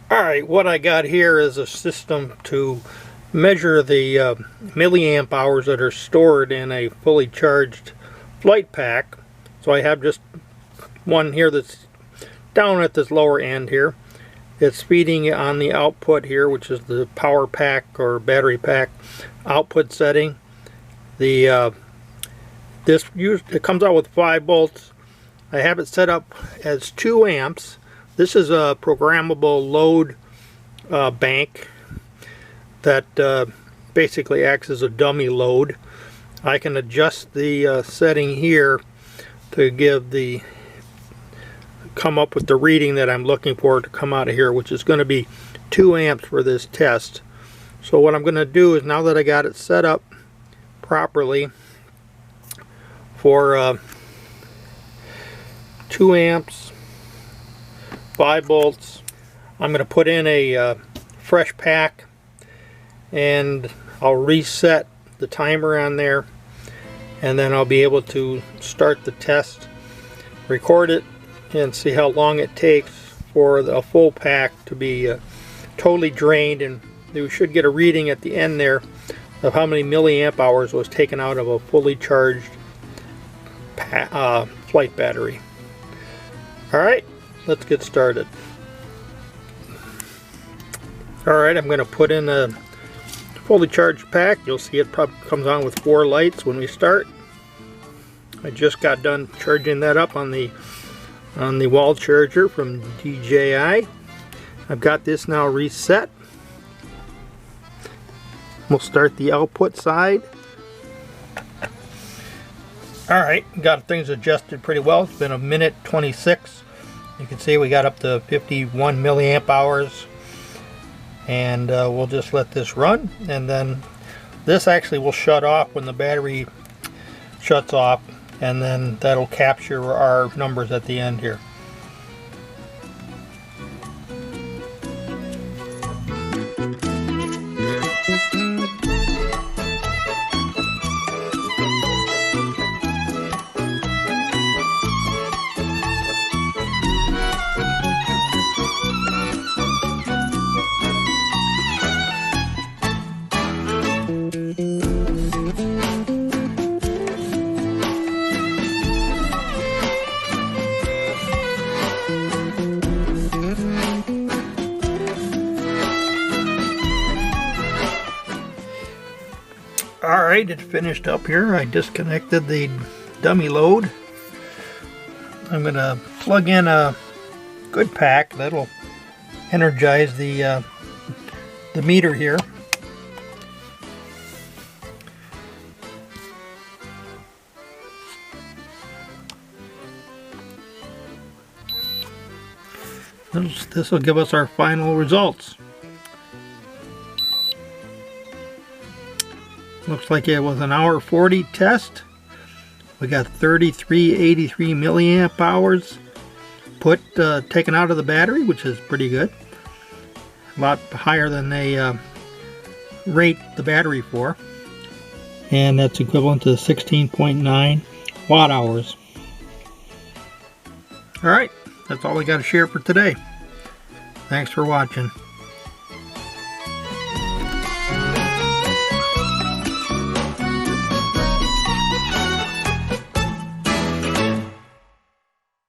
Alright, what I got here is a system to measure the milliamp hours that are stored in a fully charged flight pack. So I have just one here that's down at this lower end here. It's feeding on the output here, which is the power pack or battery pack output setting. It comes out with 5 volts. I have it set up as 2 amps. This is a programmable load bank that basically acts as a dummy load. I can adjust the setting here to come up with the reading that I'm looking for to come out of here, which is going to be 2 amps for this test. So what I'm going to do is, now that I got it set up properly for 2 amps, 5 volts, I'm going to put in a fresh pack, and I'll reset the timer on there, and then I'll be able to start the test, record it, and see how long it takes for the full pack to be totally drained, and we should get a reading at the end there of how many milliamp hours was taken out of a fully charged flight battery. Alright, let's get started. Alright, I'm going to put in a fully charged pack. You'll see it probably comes on with 4 lights when we start. I just got done charging that up on the wall charger from DJI. I've got this now reset. We'll start the output side. Alright, got things adjusted pretty well. It's been 1:26. You can see we got up to 51 milliamp hours. And we'll just let this run, and then this actually will shut off when the battery shuts off, and then that'll capture our numbers at the end here. Alright, it finished up here. I disconnected the dummy load. I'm going to plug in a good pack that'll energize the meter here. This will give us our final results. Looks like it was an hour 40 test. We got 3383 milliamp hours taken out of the battery, which is pretty good. A lot higher than they rate the battery for. And that's equivalent to 16.9 watt hours. Alright, that's all I got to share for today. Thanks for watching.